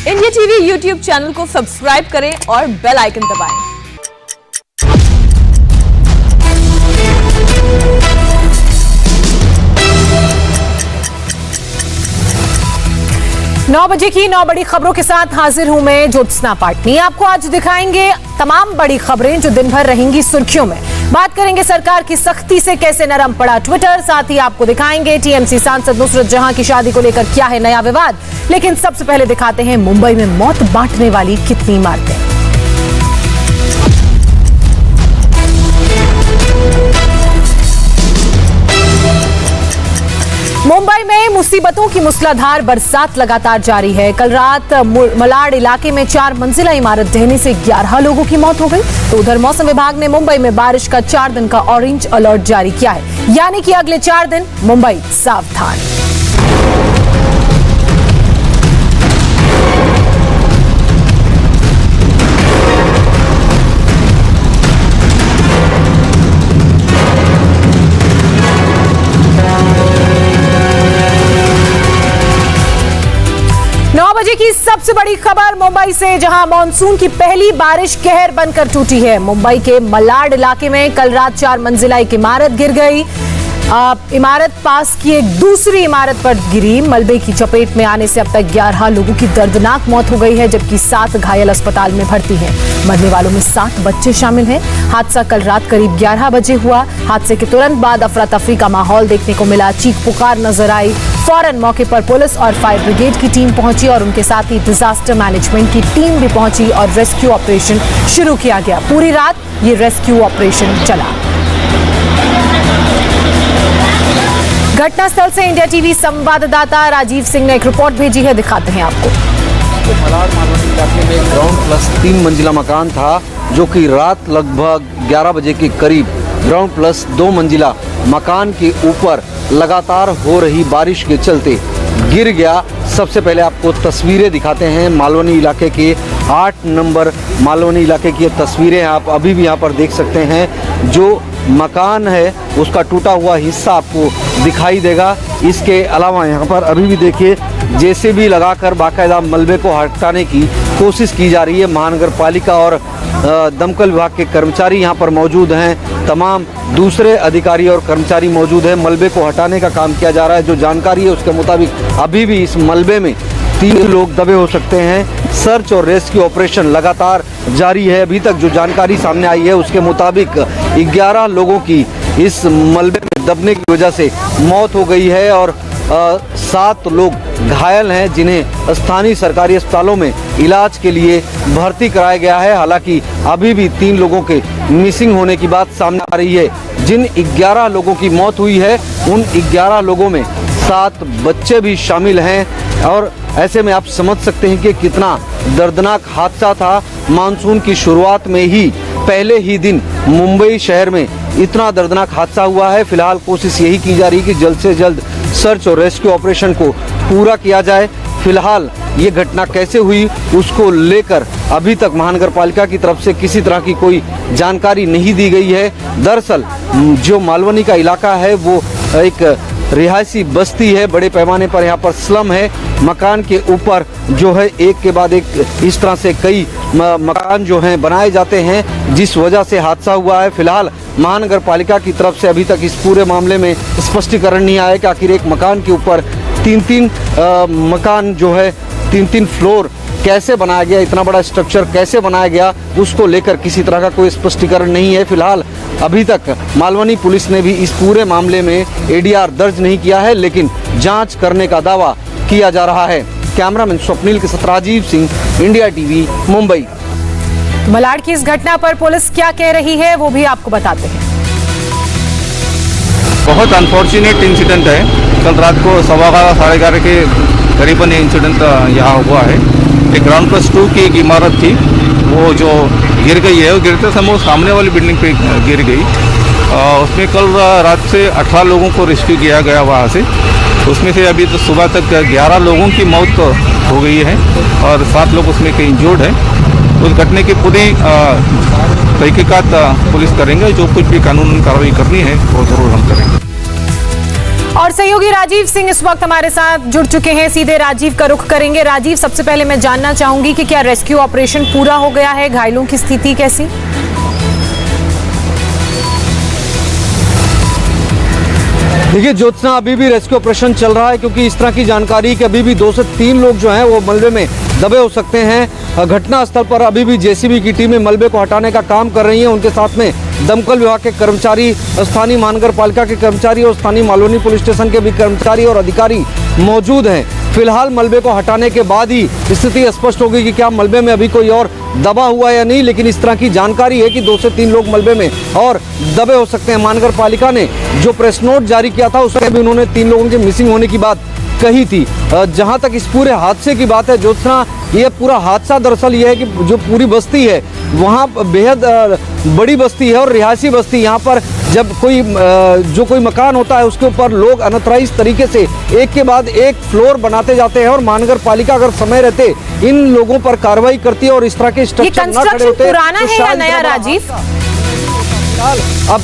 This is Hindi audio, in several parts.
इंडिया टीवी यूट्यूब चैनल को सब्सक्राइब करें और बेल आइकन दबाएं। 9 बजे की 9 बड़ी खबरों के साथ हाजिर हूं मैं ज्योत्सना पाटनी। आपको आज दिखाएंगे तमाम बड़ी खबरें जो दिन भर रहेंगी सुर्खियों में। बात करेंगे सरकार की सख्ती से कैसे नरम पड़ा ट्विटर, साथ ही आपको दिखाएंगे टीएमसी सांसद नुसरत जहां की शादी को लेकर क्या है नया विवाद। लेकिन सबसे पहले दिखाते हैं मुंबई में मौत बांटने वाली कितनी इमारतें। मुंबई में मुसीबतों की मूसलाधार बरसात लगातार जारी है। कल रात मलाड इलाके में 4 मंजिला इमारत ढहने से 11 लोगों की मौत हो गई। तो उधर मौसम विभाग ने मुंबई में बारिश का 4 दिन का ऑरेंज अलर्ट जारी किया है, यानी कि अगले 4 दिन मुंबई सावधान। बजे की सबसे बड़ी खबर मुंबई से, जहां मॉनसून की पहली बारिश कहर बनकर टूटी है। मुंबई के मलाड इलाके में कल रात 4 मंजिला एक इमारत गिर गई। इमारत पास की एक दूसरी इमारत पर गिरी। मलबे की चपेट में आने से अब तक 11 लोगों की दर्दनाक मौत हो गई है, जबकि 7 घायल अस्पताल में भर्ती हैं। मरने वालों में 7 बच्चे शामिल हैं। हादसा कल रात करीब 11 बजे हुआ। हादसे के तुरंत बाद अफरा तफरी का माहौल देखने को मिला। चीख पुकार नजर आई। फौरन मौके पर पुलिस और फायर ब्रिगेड की टीम पहुंची और उनके साथ ही डिजास्टर मैनेजमेंट की टीम भी पहुंची और रेस्क्यू ऑपरेशन शुरू किया गया। पूरी रात ये रेस्क्यू ऑपरेशन चला। घटनास्थल से इंडिया टीवी संवाददाता राजीव सिंह ने एक रिपोर्ट भेजी है, दिखाते हैं आपको। मलाड मालवनी इलाके में ग्राउंड प्लस 3 मंजिला मकान था, जो कि रात लगभग 11 बजे के करीब ग्राउंड प्लस 2 मंजिला मकान के ऊपर लगातार हो रही बारिश के चलते गिर गया। सबसे पहले आपको तस्वीरें दिखाते हैं मालवनी इलाके के 8 नंबर मालवनी इलाके की तस्वीरें आप अभी भी यहाँ पर देख सकते हैं। जो मकान है उसका टूटा हुआ हिस्सा आपको दिखाई देगा। इसके अलावा यहाँ पर अभी भी देखिए जेसीबी लगाकर बाकायदा मलबे को हटाने की कोशिश की जा रही है। महानगर पालिका और दमकल विभाग के कर्मचारी यहाँ पर मौजूद हैं। तमाम दूसरे अधिकारी और कर्मचारी मौजूद हैं। मलबे को हटाने का काम किया जा रहा है। जो जानकारी है उसके मुताबिक अभी भी इस मलबे में 3 लोग दबे हो सकते हैं। सर्च और रेस्क्यू ऑपरेशन लगातार जारी है। अभी तक जो जानकारी सामने आई है उसके मुताबिक 11 लोगों की इस मलबे में दबने की वजह से मौत हो गई है और 7 लोग घायल हैं, जिन्हें स्थानीय सरकारी अस्पतालों में इलाज के लिए भर्ती कराया गया है। हालांकि अभी भी 3 लोगों के मिसिंग होने की बात सामने आ रही है। जिन 11 लोगों की मौत हुई है उन 11 लोगों में 7 बच्चे भी शामिल हैं। और ऐसे में आप समझ सकते हैं कि कितना दर्दनाक हादसा था। मानसून की शुरुआत में ही पहले ही दिन मुंबई शहर में इतना दर्दनाक हादसा हुआ है। फिलहाल कोशिश यही की जा रही है कि जल्द से जल्द सर्च और रेस्क्यू ऑपरेशन को पूरा किया जाए। फिलहाल ये घटना कैसे हुई उसको लेकर अभी तक महानगर पालिका की तरफ से किसी तरह की कोई जानकारी नहीं दी गई है। दरअसल जो मालवनी का इलाका है वो एक रिहायशी बस्ती है। बड़े पैमाने पर यहाँ पर स्लम है। मकान के ऊपर जो है एक के बाद एक इस तरह से कई मकान जो हैं बनाए जाते हैं, जिस वजह से हादसा हुआ है। फिलहाल महानगर पालिका की तरफ से अभी तक इस पूरे मामले में स्पष्टीकरण नहीं आया कि आखिर एक मकान के ऊपर 3-3 मकान जो है 3-3 फ्लोर कैसे बनाया गया, इतना बड़ा स्ट्रक्चर कैसे बनाया गया, उसको लेकर किसी तरह का कोई स्पष्टीकरण नहीं है। फिलहाल अभी तक मालवनी पुलिस ने भी इस पूरे मामले में एडीआर दर्ज नहीं किया है, लेकिन जांच करने का दावा किया जा रहा है। कैमरामैन स्वप्निल के साथ राजीव सिंह, इंडिया टीवी, मुंबई। मलाड की इस घटना पर पुलिस क्या कह रही है वो भी आपको बताते हैं। बहुत अनफॉर्चुनेट इंसिडेंट है। कल रात को 11:15 साढ़े 11 के करीबन ये इंसिडेंट यहाँ हुआ है। एक ग्राउंड प्लस 2 की एक इमारत थी, वो जो गिर गई है, वो गिरते समय वो सामने वाली बिल्डिंग पे गिर गई। उसमें कल रात से 18 लोगों को रेस्क्यू किया गया वहाँ से। उसमें से अभी तो सुबह तक 11 लोगों की मौत हो गई है और 7 लोग उसमें के इंजर्ड हैं। उस घटने की पूरी तहकीकात पुलिस करेंगे। जो कुछ भी कानूनी कार्रवाई करनी है वो ज़रूर हम करेंगे। और सहयोगी राजीव सिंह इस वक्त हमारे साथ जुड़ चुके हैं। सीधे राजीव का रुख करेंगे। राजीव, सबसे पहले मैं जानना चाहूंगी कि क्या रेस्क्यू ऑपरेशन पूरा हो गया है? घायलों की स्थिति कैसी? देखिए ज्योत्सना, अभी भी रेस्क्यू ऑपरेशन चल रहा है क्योंकि इस तरह की जानकारी कि अभी भी 2 से 3 लोग जो हैं वो मलबे में दबे हो सकते हैं। घटना स्थल पर अभी भी जेसीबी की टीमें मलबे को हटाने का काम कर रही हैं। उनके साथ में दमकल विभाग के कर्मचारी, स्थानीय महानगर पालिका के कर्मचारी और स्थानीय मालवनी पुलिस स्टेशन के भी कर्मचारी और अधिकारी मौजूद हैं। फिलहाल मलबे को हटाने के बाद ही स्थिति स्पष्ट होगी कि क्या मलबे में अभी कोई और दबा हुआ है या नहीं, लेकिन इस तरह की जानकारी है कि 2 से 3 लोग मलबे में और दबे हो सकते हैं। महानगर पालिका ने जो प्रेस नोट जारी किया था उसमें भी उन्होंने 3 लोगों के मिसिंग होने की बात कही थी। जहां तक इस पूरे हादसे की बात है ज्योत्सना, ये पूरा हादसा दरअसल ये है कि जो पूरी बस्ती है वहाँ बेहद बड़ी बस्ती है और रिहायशी बस्ती। यहाँ पर जब कोई मकान होता है उसके ऊपर लोग अनथराइज तरीके से एक के बाद एक फ्लोर बनाते जाते हैं और महानगर पालिका अगर समय रहते इन लोगों पर कार्रवाई करती है और इस तरह के स्ट्रक्चर न खड़े होते। पुराना है या नया राजीव? अब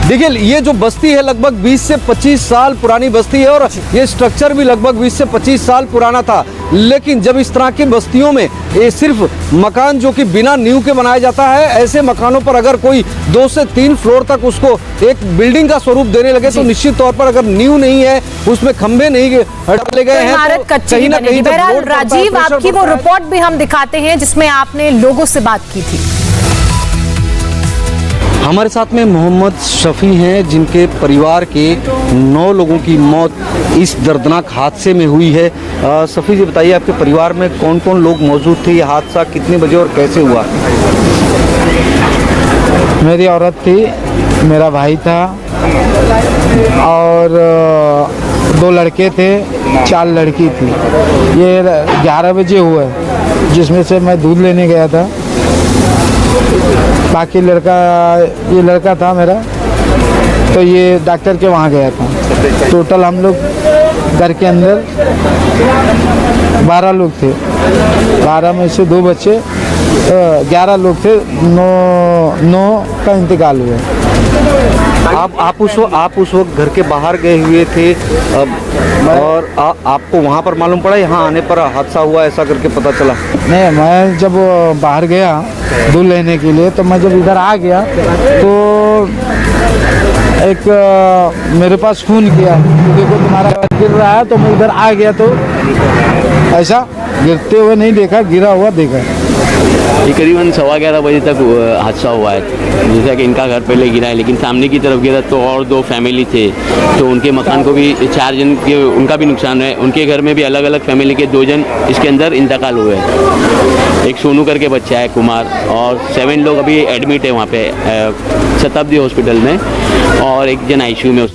देखिए ये जो बस्ती है लगभग 20 से 25 साल पुरानी बस्ती है और ये स्ट्रक्चर भी लगभग 20 से 25 साल पुराना था। लेकिन जब इस तरह की बस्तियों में ये सिर्फ मकान जो कि बिना नींव के बनाया जाता है, ऐसे मकानों पर अगर कोई 2 से 3 फ्लोर तक उसको एक बिल्डिंग का स्वरूप देने लगे तो निश्चित तौर पर अगर नींव नहीं है, उसमें खंभे नहीं डाले गए हैं तो कहीं ना कहीं राजीव, आपकी वो रिपोर्ट भी हम दिखाते हैं जिसमें आपने लोगों से बात की थी। हमारे साथ में मोहम्मद शफी हैं जिनके परिवार के 9 लोगों की मौत इस दर्दनाक हादसे में हुई है। शफी जी बताइए, आपके परिवार में कौन कौन लोग मौजूद थे? ये हादसा कितने बजे और कैसे हुआ? मेरी औरत थी, मेरा भाई था और 2 लड़के थे, 4 लड़की थी। ये 11 बजे हुआ है जिसमें से मैं दूध लेने गया था। बाकी ये लड़का था मेरा, तो ये डॉक्टर के वहाँ गया था। टोटल हम लोग घर के अंदर 12 लोग थे। 12 में से 2 बच्चे, 11 लोग थे। 9 का इंतकाल हुआ। आप उस वक्त घर के बाहर गए हुए थे और आपको वहाँ पर मालूम पड़ा यहाँ आने पर हादसा हुआ, ऐसा करके पता चला? नहीं, मैं जब बाहर गया दूध लेने के लिए तो मैं जब इधर आ गया तो एक मेरे पास फ़ोन किया, देखो तुम्हारा गिर रहा है। तो मैं इधर आ गया तो ऐसा गिरते हुए नहीं देखा, गिरा हुआ देखा। ये करीबन 11:15 बजे तक हादसा हुआ है। जैसा कि इनका घर पहले गिरा है लेकिन सामने की तरफ गिरा तो और 2 फैमिली थे तो उनके मकान को भी 4 जन के उनका भी नुकसान है। उनके घर में भी अलग अलग फैमिली के 2 जन इसके अंदर इंतकाल हुए हैं। एक सोनू करके बच्चा है कुमार, और 7 लोग अभी एडमिट है वहाँ पे शताब्दी हॉस्पिटल में, और 1 जन आईसीयू में।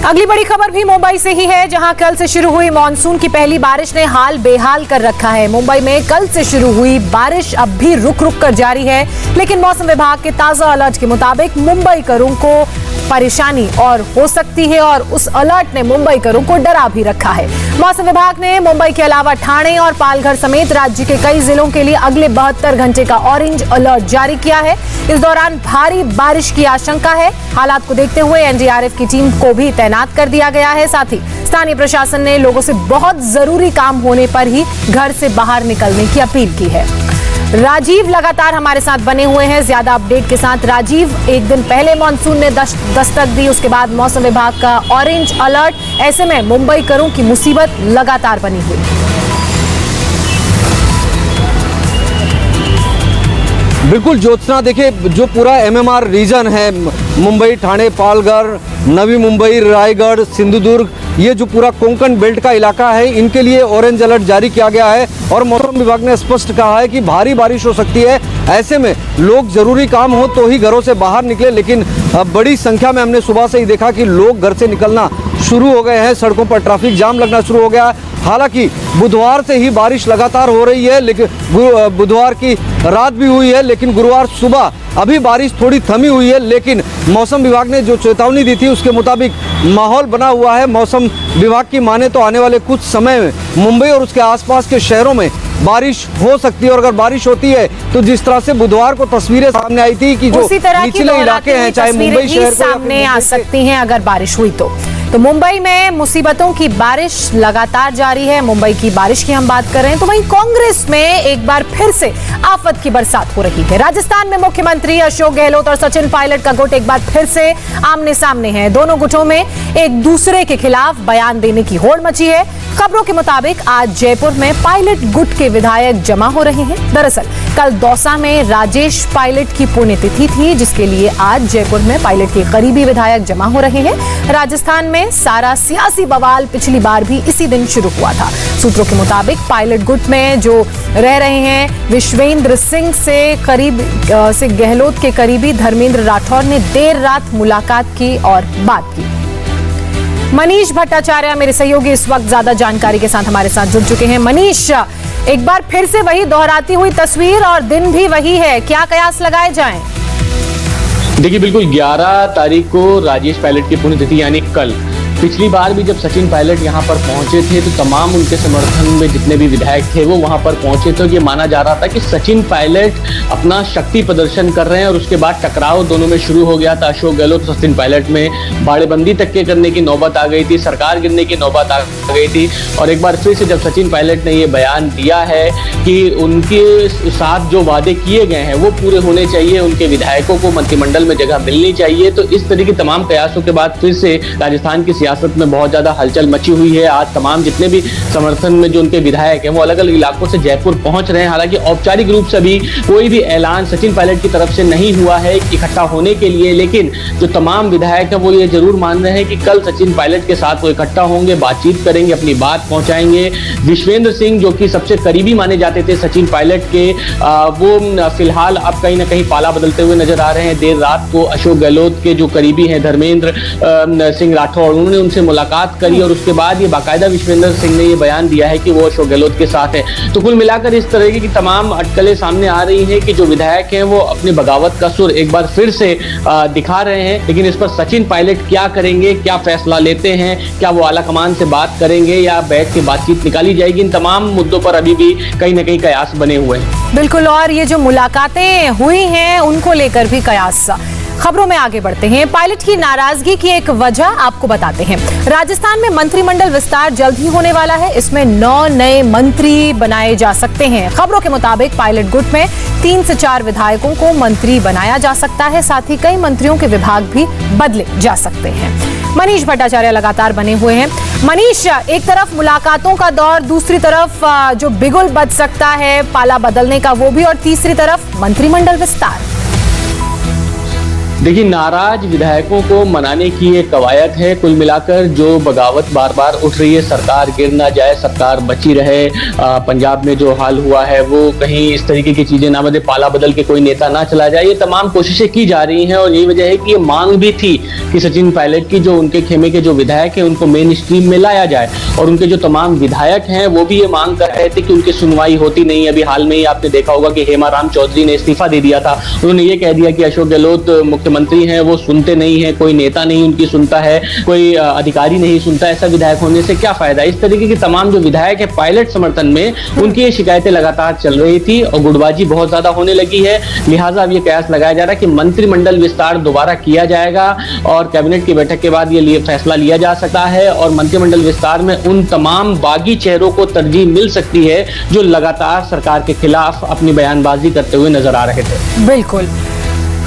अगली बड़ी खबर भी मुंबई से ही है, जहां कल से शुरू हुई मानसून की पहली बारिश ने हाल बेहाल कर रखा है। मुंबई में कल से शुरू हुई बारिश अब भी रुक रुक कर जारी है, लेकिन मौसम विभाग के ताजा अलर्ट के मुताबिक मुंबईकरों को परेशानी और हो सकती है और उस अलर्ट ने मुंबईकरों को डरा भी रखा है। मौसम विभाग ने मुंबई के अलावा ठाणे और पालघर समेत राज्य के कई जिलों के लिए अगले 72 घंटे का ऑरेंज अलर्ट जारी किया है। इस दौरान भारी बारिश की आशंका है। हालात को देखते हुए एनडीआरएफ की टीम को भी तैनात कर दिया गया है। साथ ही स्थानीय प्रशासन ने लोगों से बहुत जरूरी काम होने पर ही घर से बाहर निकलने की अपील की है। राजीव लगातार हमारे साथ बने हुए हैं ज्यादा अपडेट के साथ। राजीव, एक दिन पहले मानसून ने दस्तक दी, उसके बाद मौसम विभाग का ऑरेंज अलर्ट, ऐसे में मुंबईकरों की मुसीबत लगातार बनी हुई। बिल्कुल ज्योत्सना, देखिए जो पूरा एमएमआर रीजन है, मुंबई, ठाणे, पालघर, नवी मुंबई, रायगढ़, सिंधुदुर्ग, ये जो पूरा कोंकण बेल्ट का इलाका है, इनके लिए ऑरेंज अलर्ट जारी किया गया है और मौसम विभाग ने स्पष्ट कहा है कि भारी बारिश हो सकती है। ऐसे में लोग जरूरी काम हो तो ही घरों से बाहर निकले, लेकिन बड़ी संख्या में हमने सुबह से ही देखा कि लोग घर से निकलना शुरू हो गए हैं। सड़कों पर ट्रैफिक जाम लगना शुरू हो गया। हालांकि बुधवार से ही बारिश लगातार हो रही है, लेकिन बुधवार की रात भी हुई है, लेकिन गुरुवार सुबह अभी बारिश थोड़ी थमी हुई है। लेकिन मौसम विभाग ने जो चेतावनी दी थी उसके मुताबिक माहौल बना हुआ है। मौसम विभाग की माने तो आने वाले कुछ समय में मुंबई और उसके आसपास के शहरों में बारिश हो सकती है। और अगर बारिश होती है तो जिस तरह से बुधवार को तस्वीरें सामने आई थी कि जो उसी तरह की निचले इलाके हैं, चाहे मुंबई शहर को सामने आ सकती हैं अगर बारिश हुई तो मुंबई में मुसीबतों की बारिश लगातार जारी है। मुंबई की बारिश की हम बात कर रहे हैं तो वहीं कांग्रेस में एक बार फिर से आफत की बरसात हो रही है। राजस्थान में मुख्यमंत्री अशोक गहलोत और सचिन पायलट का गुट एक बार फिर से आमने सामने है। दोनों गुटों में एक दूसरे के खिलाफ बयान देने की होड़ मची है। खबरों के मुताबिक आज जयपुर में पायलट गुट के विधायक जमा हो रहे हैं। दरअसल कल दौसा में राजेश पायलट की पुण्यतिथि थी, जिसके लिए आज जयपुर में पायलट के करीबी विधायक जमा हो रहे हैं। राजस्थान में सारा सियासी बवाल पिछली बार भी इसी दिन शुरू हुआ था। सूत्रों के मुताबिक पायलट गुट में जो रह रहे हैं विश्वेंद्र सिंह से गहलोत के करीबी धर्मेंद्र राठौर ने देर रात मुलाकात की और बात की। मनीष भट्टाचार्य मेरे सहयोगी इस वक्त ज्यादा जानकारी के साथ हमारे साथ जुड़ चुके हैं। मनीष, एक बार फिर से वही दोहराती हुई तस्वीर और दिन भी वही है, क्या कयास लगाए जाएं? देखिए, बिल्कुल 11 तारीख को राजेश पायलट की पुण्यतिथि यानी कल। पिछली बार भी जब सचिन पायलट यहाँ पर पहुंचे थे तो तमाम उनके समर्थन में जितने भी विधायक थे वो वहां पर पहुंचे थे। ये माना जा रहा था कि सचिन पायलट अपना शक्ति प्रदर्शन कर रहे हैं और उसके बाद टकराव दोनों में शुरू हो गया था। अशोक गहलोत सचिन पायलट में बाड़ेबंदी तक के करने की नौबत आ गई थी, सरकार गिरने की नौबत आ गई थी। और एक बार फिर से जब सचिन पायलट ने ये बयान दिया है कि उनके साथ जो वादे किए गए हैं वो पूरे होने चाहिए, उनके विधायकों को मंत्रिमंडल में जगह मिलनी चाहिए, तो इस तरह के तमाम प्रयासों के बाद फिर से राजस्थान की सियासत में बहुत ज्यादा हलचल मची हुई है। आज तमाम जितने भी समर्थन में जो उनके विधायक हैं वो अलग अलग इलाकों से जयपुर पहुंच रहे हैं। हालांकि औपचारिक रूप से अभी कोई भी ऐलान सचिन पायलट की तरफ से नहीं हुआ है इकट्ठा होने के लिए, लेकिन जो तमाम विधायक हैं वो ये जरूर मान रहे हैं कि कल सचिन पायलट के साथ वो इकट्ठा होंगे, बातचीत करेंगे, अपनी बात पहुंचाएंगे। विश्वेंद्र सिंह जो कि सबसे करीबी माने जाते थे सचिन पायलट के, वो फिलहाल अब कहीं ना कहीं पाला बदलते हुए नजर आ रहे हैं। देर रात को अशोक गहलोत के जो करीबी हैं धर्मेंद्र सिंह राठौड़, उन्होंने उनसे मुलाकात करी और उसके बाद ये बाकायदा विश्वेंद्र सिंह ने ये बयान दिया है कि वो अशोक गहलोत के साथ है। तो कुल मिलाकर इस तरह की तमाम अटकलें सामने आ रही हैं कि जो विधायक हैं वो अपने बगावत का सुर एक बार फिर से दिखा रहे हैं। लेकिन इस पर सचिन पायलट क्या करेंगे, क्या फैसला लेते हैं, क्या वो आला कमान से बात करेंगे या बैठ के बातचीत निकाली जाएगी, इन तमाम मुद्दों पर अभी भी कहीं ना कहीं कयास बने हुए हैं। बिल्कुल, और ये जो मुलाकातें हुई हैं उनको लेकर भी कयास। खबरों में आगे बढ़ते हैं। पायलट की नाराजगी की एक वजह आपको बताते हैं। राजस्थान में मंत्रिमंडल विस्तार जल्द ही होने वाला है। इसमें 9 नए मंत्री बनाए जा सकते हैं। खबरों के मुताबिक पायलट गुट में 3 से 4 विधायकों को मंत्री बनाया जा सकता है। साथ ही कई मंत्रियों के विभाग भी बदले जा सकते हैं। मनीष भट्टाचार्य लगातार बने हुए हैं। मनीष, एक तरफ मुलाकातों का दौर, दूसरी तरफ जो बिगुल बच सकता है पाला बदलने का वो भी, और तीसरी तरफ मंत्रिमंडल विस्तार। देखिए, नाराज विधायकों को मनाने की एक कवायद है। कुल मिलाकर जो बगावत बार बार उठ रही है, सरकार गिर ना जाए, सरकार बची रहे, पंजाब में जो हाल हुआ है वो कहीं इस तरीके की चीजें ना बदले, पाला बदल के कोई नेता ना चला जाए, ये तमाम कोशिशें की जा रही हैं। और यही वजह है कि ये मांग भी थी कि सचिन पायलट की जो उनके खेमे के जो विधायक हैं उनको मेन स्ट्रीम में लाया जाए। और उनके जो तमाम विधायक हैं वो भी ये मांग कर रहे थे कि उनकी सुनवाई होती नहीं। अभी हाल में ही आपने देखा होगा कि हेमाराम चौधरी ने इस्तीफा दे दिया था। उन्होंने ये कह दिया कि अशोक गहलोत मुख्यमंत्री हैं, वो सुनते नहीं है, कोई नेता नहीं उनकी सुनता है, कोई अधिकारी नहीं सुनता। ऐसा विधायक होने से क्या फायदा। इस तरीके की तमाम जो विधायक है पायलट समर्थन में, उनकी ये शिकायतें लगातार चल रही थी और गुटबाजी बहुत ज्यादा होने लगी है। लिहाजा अब ये कयास लगाया जा रहा है कि मंत्रिमंडल विस्तार दोबारा किया जाएगा और कैबिनेट की बैठक के बाद ये फैसला लिया जा सकता है। और मंत्रिमंडल विस्तार में उन तमाम बागी चेहरों को तरजीह मिल सकती है जो लगातार सरकार के खिलाफ अपनी बयानबाजी करते हुए नजर आ रहे थे। बिल्कुल,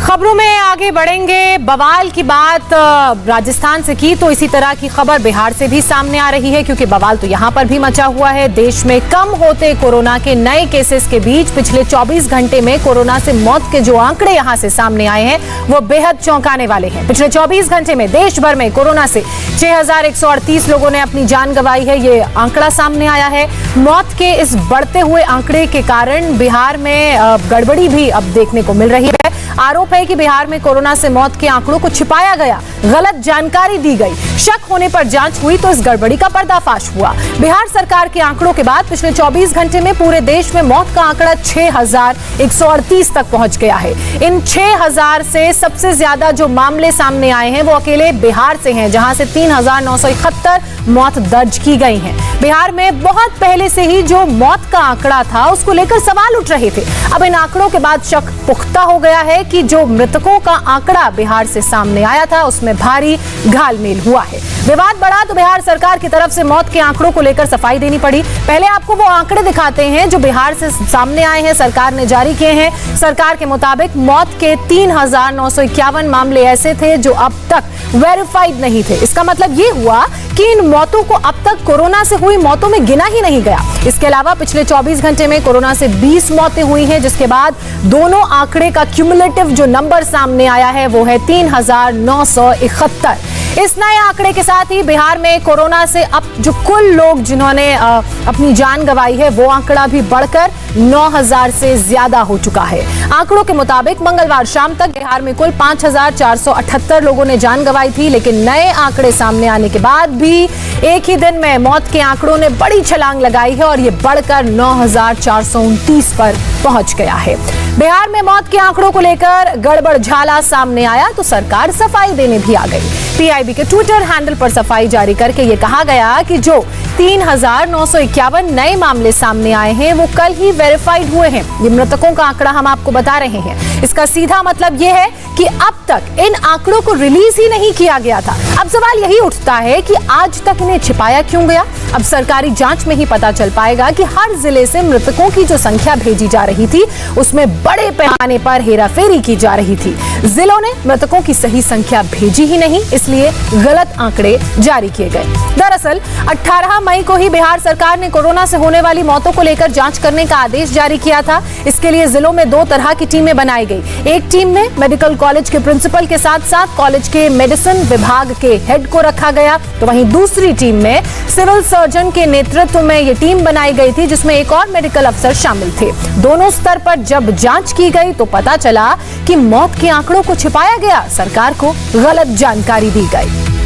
खबरों में आगे बढ़ेंगे। बवाल की बात राजस्थान से की तो इसी तरह की खबर बिहार से भी सामने आ रही है, क्योंकि बवाल तो यहां पर भी मचा हुआ है। देश में कम होते कोरोना के नए केसेस के बीच पिछले 24 घंटे में कोरोना से मौत के जो आंकड़े यहां से सामने आए हैं वो बेहद चौंकाने वाले हैं। पिछले 24 घंटे में देश भर में कोरोना से 6138 लोगों ने अपनी जान गंवाई है, ये आंकड़ा सामने आया है। मौत के इस बढ़ते हुए आंकड़े के कारण बिहार में गड़बड़ी भी अब देखने को मिल रही है। आरोप है कि बिहार में कोरोना से मौत के आंकड़ों को छिपाया गया गलत जानकारी दी गई। शक होने पर जांच हुई तो इस गड़बड़ी का पर्दाफाश हुआ। बिहार सरकार के आंकड़ों के बाद पिछले 24 घंटे में पूरे देश में मौत का आंकड़ा 6,138 तक पहुंच गया है। इन 6,000 से सबसे ज्यादा जो मामले सामने आए हैं वो अकेले बिहार से हैं, जहां से 3,971 मौत दर्ज की गई हैं। बिहार में बहुत पहले से ही जो मौत का आंकड़ा था उसको लेकर सवाल उठ रहे थे। अब इन आंकड़ों के बाद शक पुख्ता हो गया है कि जो मृतकों का आंकड़ा बिहार से सामने आया था उसमें भारी घालमेल हुआ है। विवाद बढ़ा तो बिहार सरकार की तरफ से मौत के आंकड़ों को लेकर सफाई देनी पड़ी। पहले आपको वो आंकड़े दिखाते हैं जो बिहार से सामने आए हैं, सरकार ने जारी किए हैं। सरकार के मुताबिक मौत के 3,951 मामले ऐसे थे जो अब तक वेरीफाइड नहीं थे। इसका मतलब ये हुआ कि इन मौतों को अब तक कोरोना से हुई मौतों में गिना ही नहीं गया। इसके अलावा पिछले 24 घंटे में कोरोना से 20 मौतें हुई हैं, जिसके बाद दोनों आंकड़े का क्यूमुलेटिव जो नंबर सामने आया है वो है 3,971। इस नए आंकड़े के साथ ही बिहार में कोरोना से अब जो कुल लोग जिन्होंने अपनी जान गंवाई है वो आंकड़ा भी बढ़कर 9,000 से ज्यादा हो चुका है। आंकड़ों के मुताबिक मंगलवार शाम तक बिहार में कुल 5,478 लोगों ने जान गंवाई थी, लेकिन नए आंकड़े सामने आने के बाद भी एक ही दिन में मौत के आंकड़ों ने बड़ी छलांग लगाई है और ये बढ़कर 9,429 पर पहुंच गया है। बिहार में मौत के आंकड़ों को लेकर गड़बड़ झाला सामने आया तो सरकार सफाई देने भी आ गई। पीआईबी के ट्विटर हैंडल पर सफाई जारी करके ये कहा गया कि जो 3,951 नए मामले सामने आए हैं वो कल ही वेरीफाइड हुए हैं। ये मृतकों का आंकड़ा हम आपको बता रहे हैं। इसका सीधा मतलब ये है कि अब तक इन आंकड़ों को रिलीज ही नहीं किया गया था। अब सवाल यही उठता है कि आज तक इन्हें छिपाया क्यों गया। अब सरकारी जांच में ही पता चल पाएगा कि हर जिले से मृतकों की जो संख्या भेजी जा रही थी उसमें बड़े पैमाने पर हेराफेरी की जा रही थी। जिलों ने मृतकों की सही संख्या भेजी ही नहीं, इसलिए गलत आंकड़े जारी किए गए। दरअसल 18 मई को ही बिहार सरकार ने कोरोना से होने वाली मौतों को लेकर जांच करने का आदेश जारी किया था। इसके लिए जिलों में 2 तरह की टीमें बनाई गई। एक टीम में मेडिकल कॉलेज के प्रिंसिपल के साथ साथ कॉलेज के मेडिसिन विभाग के हेड को रखा गया, तो वहीं दूसरी टीम में सिविल सर्जन के नेतृत्व में ये टीम बनाई गई थी जिसमें एक और मेडिकल अफसर शामिल थे। दोनों स्तर पर जब जांच की गई तो पता चला कि मौत के आंकड़ों को छिपाया गया, सरकार को गलत जानकारी दी गई।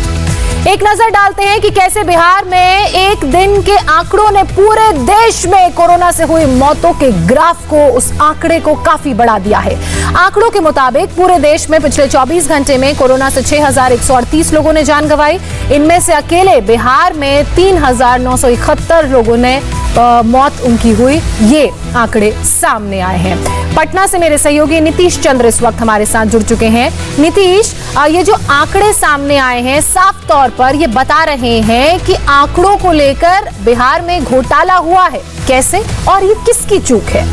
एक नजर डालते हैं कि कैसे बिहार में एक दिन के आंकड़ों ने पूरे देश में कोरोना से हुई मौतों के ग्राफ को, उस आंकड़े को काफी बढ़ा दिया है। आंकड़ों के मुताबिक पूरे देश में पिछले 24 घंटे में कोरोना से 6,138 लोगों ने जान गंवाई। इनमें से अकेले बिहार में 3,971 लोगों ने मौत उनकी हुई। ये आंकड़े सामने आए हैं। पटना से मेरे सहयोगी नीतीश चंद्र इस वक्त हमारे साथ जुड़ चुके हैं। नीतीश, ये जो आंकड़े सामने आए हैं साफ तौर पर ये बता रहे हैं कि आंकड़ों को लेकर बिहार में घोटाला हुआ है। कैसे और ये किसकी चूक है?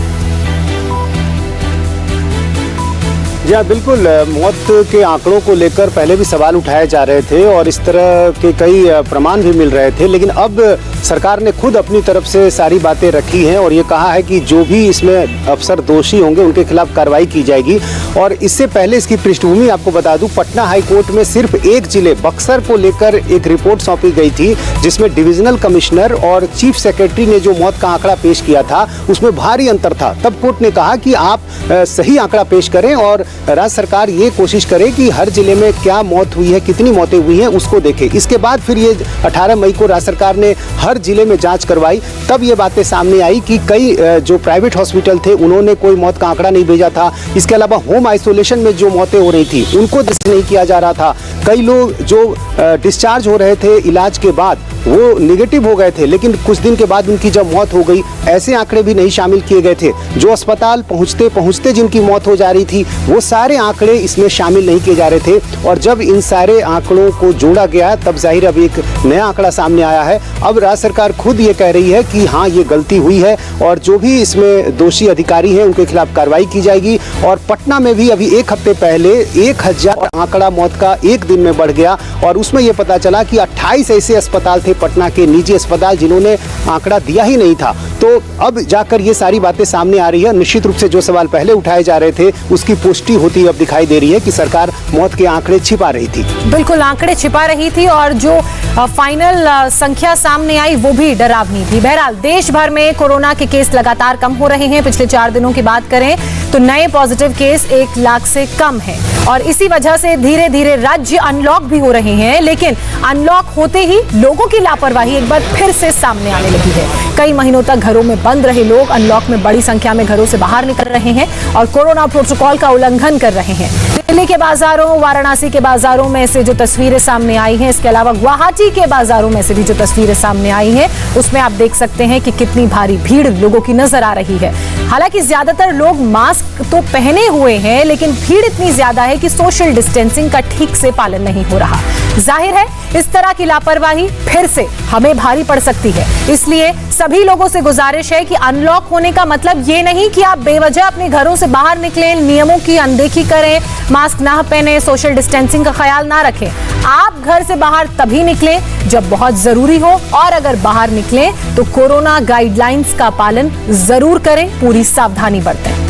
जी हाँ, बिल्कुल। मौत के आंकड़ों को लेकर पहले भी सवाल उठाए जा रहे थे और इस तरह के कई प्रमाण भी मिल रहे थे, लेकिन अब सरकार ने खुद अपनी तरफ से सारी बातें रखी हैं और ये कहा है कि जो भी इसमें अफसर दोषी होंगे उनके खिलाफ कार्रवाई की जाएगी। और इससे पहले इसकी पृष्ठभूमि आपको बता दूं, पटना हाई कोर्ट में सिर्फ एक जिले बक्सर को लेकर एक रिपोर्ट सौंपी गई थी जिसमें डिविजनल कमिश्नर और चीफ सेक्रेटरी ने जो मौत का आंकड़ा पेश किया था उसमें भारी अंतर था। तब कोर्ट ने कहा कि आप सही आंकड़ा पेश करें और राज्य सरकार ये कोशिश करे कि हर जिले में क्या मौत हुई है, कितनी मौतें हुई हैं उसको देखे। इसके बाद फिर ये 18 मई को राज्य सरकार ने हर जिले में जांच करवाई। तब ये बातें सामने आई कि कई जो प्राइवेट हॉस्पिटल थे उन्होंने कोई मौत का आंकड़ा नहीं भेजा था। इसके अलावा होम आइसोलेशन में जो मौतें हो रही थी उनको नहीं किया जा रहा था। कई लोग जो डिस्चार्ज हो रहे थे इलाज के बाद वो निगेटिव हो गए थे, लेकिन कुछ दिन के बाद उनकी जब मौत हो गई ऐसे आंकड़े भी नहीं शामिल किए गए थे। जो अस्पताल पहुंचते पहुंचते जिनकी मौत हो जा रही थी वो सारे आंकड़े इसमें शामिल नहीं किए जा रहे थे। और जब इन सारे आंकड़ों को जोड़ा गया तब जाहिर अब एक नया आंकड़ा सामने आया है। अब राज्य सरकार खुद ये कह रही है कि हाँ, ये गलती हुई है और जो भी इसमें दोषी अधिकारी हैं उनके खिलाफ कार्रवाई की जाएगी। और पटना में भी अभी एक हफ्ते पहले 1,000 आंकड़ा मौत का एक दिन में बढ़ गया और उसमें यह पता चला कि 28 ऐसे अस्पताल थे पटना के निजी अस्पताल जिन्होंने आंकड़ा दिया ही नहीं था। तो अब जाकर ये सारी बातें सामने आ रही है। निश्चित रूप से जो सवाल पहले उठाए जा रहे थे उसकी पुष्टि होती अब दिखाई दे रही है कि सरकार मौत के आंकड़े छिपा रही थी। बिल्कुल आंकड़े छिपा रही थी और जो फाइनल संख्या सामने आई वो भी डरावनी थी। बहरहाल देश भर में कोरोना के केस लगातार कम हो रहे हैं। पिछले 4 दिनों की बात करें तो नए पॉजिटिव केस 1 लाख से कम है और इसी वजह से धीरे धीरे राज्य अनलॉक भी हो रहे हैं। लेकिन अनलॉक होते ही लोगों की लापरवाही एक बार फिर से सामने आने लगी है। कई महीनों तक घरों में बंद रहे लोग अनलॉक में बड़ी संख्या में घरों से बाहर निकल रहे हैं और कोरोना प्रोटोकॉल का उल्लंघन कर रहे हैं। दिल्ली के बाजारों, वाराणसी के बाजारों में से जो तस्वीरें सामने आई हैं, इसके अलावा गुवाहाटी के बाजारों में से भी जो तस्वीरें सामने आई हैं, उसमें आप देख सकते हैं कि कितनी भारी भीड़ लोगों की नजर आ रही है। हालांकि ज्यादातर लोग मास्क तो पहने हुए हैं, लेकिन भीड़ इतनी ज्यादा है कि सोशल डिस्टेंसिंग का ठीक से पालन नहीं हो रहा। जाहिर है इस तरह की लापरवाही फिर से हमें भारी पड़ सकती है। इसलिए सभी लोगों से गुजारिश है कि अनलॉक होने का मतलब ये नहीं कि आप बेवजह अपने घरों से बाहर निकलें, नियमों की अनदेखी करें, मास्क ना पहने, सोशल डिस्टेंसिंग का ख्याल ना रखें। आप घर से बाहर तभी निकलें जब बहुत जरूरी हो और अगर बाहर निकलें तो कोरोना गाइडलाइंस का पालन जरूर करें, पूरी सावधानी बरतें।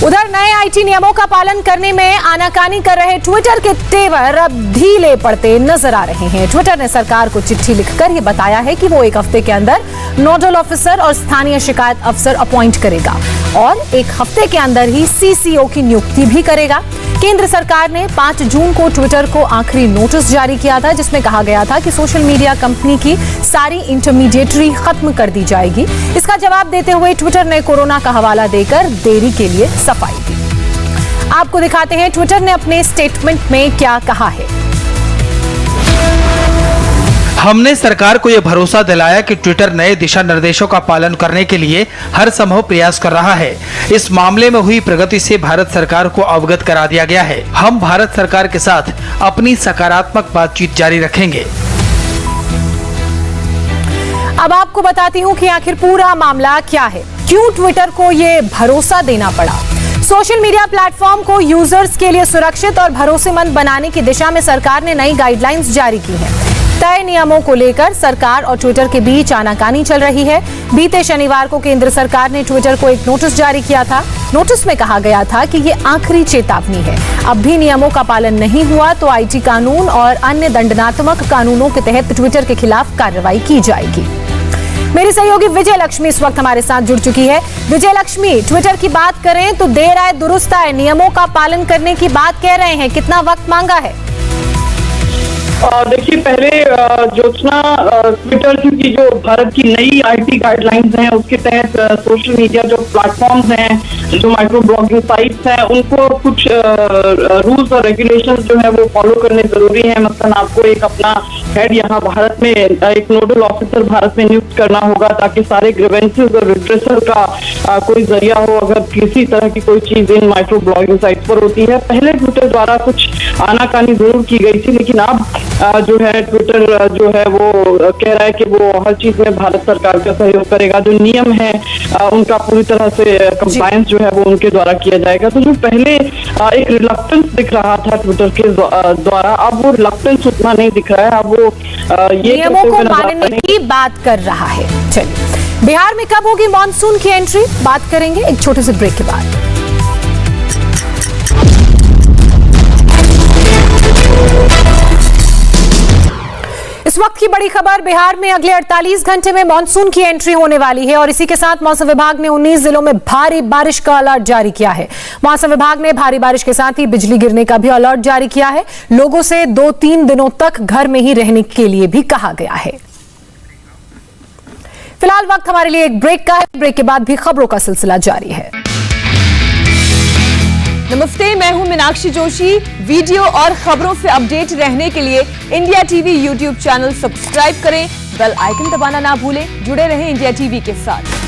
उधर नए आईटी नियमों का पालन करने में आनाकानी कर रहे ट्विटर के तेवर अब ढीले पड़ते नजर आ रहे हैं। ट्विटर ने सरकार को चिट्ठी लिखकर यह बताया है कि वो 1 हफ्ते के अंदर नोडल ऑफिसर और स्थानीय शिकायत अफसर अपॉइंट करेगा और 1 हफ्ते के अंदर ही सीसीओ की नियुक्ति भी करेगा। केंद्र सरकार ने 5 जून को ट्विटर को आखिरी नोटिस जारी किया था, जिसमें कहा गया था कि सोशल मीडिया कंपनी की सारी इंटरमीडिएटरी खत्म कर दी जाएगी। इसका जवाब देते हुए ट्विटर ने कोरोना का हवाला देकर देरी के लिए सफाई दी। आपको दिखाते हैं ट्विटर ने अपने स्टेटमेंट में क्या कहा है। हमने सरकार को यह भरोसा दिलाया कि ट्विटर नए दिशा निर्देशों का पालन करने के लिए हर संभव प्रयास कर रहा है। इस मामले में हुई प्रगति से भारत सरकार को अवगत करा दिया गया है। हम भारत सरकार के साथ अपनी सकारात्मक बातचीत जारी रखेंगे। अब आपको बताती हूँ कि आखिर पूरा मामला क्या है, क्यों ट्विटर को ये भरोसा देना पड़ा। सोशल मीडिया प्लेटफॉर्म को यूजर्स के लिए सुरक्षित और भरोसेमंद बनाने की दिशा में सरकार ने नई गाइडलाइंस जारी की हैं। तय नियमों को लेकर सरकार और ट्विटर के बीच आनाकानी चल रही है। बीते शनिवार को केंद्र सरकार ने ट्विटर को एक नोटिस जारी किया था। नोटिस में कहा गया था कि ये आखिरी चेतावनी है। अब भी नियमों का पालन नहीं हुआ तो आईटी कानून और अन्य दंडात्मक कानूनों के तहत ट्विटर के खिलाफ कार्रवाई की जाएगी। मेरी सहयोगी विजय लक्ष्मी इस वक्त हमारे साथ जुड़ चुकी है। विजय लक्ष्मी, ट्विटर की बात करें तो देर आए दुरुस्त आए, नियमों का पालन करने की बात कह रहे हैं, कितना वक्त मांगा है? देखिए, पहले ज्योत्सना ट्विटर की जो भारत की नई आईटी गाइडलाइंस हैं उसके तहत सोशल मीडिया जो प्लेटफॉर्म्स हैं, जो माइक्रो ब्लॉगिंग साइट्स हैं, उनको कुछ रूल्स और रेगुलेशंस जो है वो फॉलो करने जरूरी है। मसलन आपको एक अपना हेड यहाँ भारत में, एक नोडल ऑफिसर भारत में नियुक्त करना होगा ताकि सारे ग्रीवेंसेस और रिड्रेसल का कोई जरिया हो अगर किसी तरह की कोई चीज इन माइक्रो ब्लॉगिंग साइट्स पर होती है। पहले ट्विटर द्वारा कुछ आनाकानी जरूर की गई थी, लेकिन अब जो है ट्विटर जो है वो कह रहा है कि वो हर चीज में भारत सरकार का सहयोग करेगा। जो नियम है उनका पूरी तरह से कंप्लायंस जो है वो उनके द्वारा किया जाएगा। तो जो पहले एक रिलक्टेंस दिख रहा था ट्विटर के द्वारा, अब वो रिलक्टेंस उतना नहीं दिख रहा है। अब वो ये नियमों को मानने की बात कर रहा है। चलिए, बिहार में कब होगी मॉनसून की एंट्री, बात करेंगे एक छोटे से ब्रेक के बाद। इस वक्त की बड़ी खबर, बिहार में अगले 48 घंटे में मानसून की एंट्री होने वाली है और इसी के साथ मौसम विभाग ने 19 जिलों में भारी बारिश का अलर्ट जारी किया है। मौसम विभाग ने भारी बारिश के साथ ही बिजली गिरने का भी अलर्ट जारी किया है। लोगों से 2-3 दिनों तक घर में ही रहने के लिए भी कहा गया है। फिलहाल वक्त हमारे लिए एक ब्रेक का है। ब्रेक के बाद भी खबरों का सिलसिला जारी है। नमस्ते, मैं हूं मीनाक्षी जोशी। वीडियो और खबरों से अपडेट रहने के लिए India TV YouTube channel subscribe करें, बेल आइकन दबाना ना भूलें। जुड़े रहें इंडिया टीवी के साथ।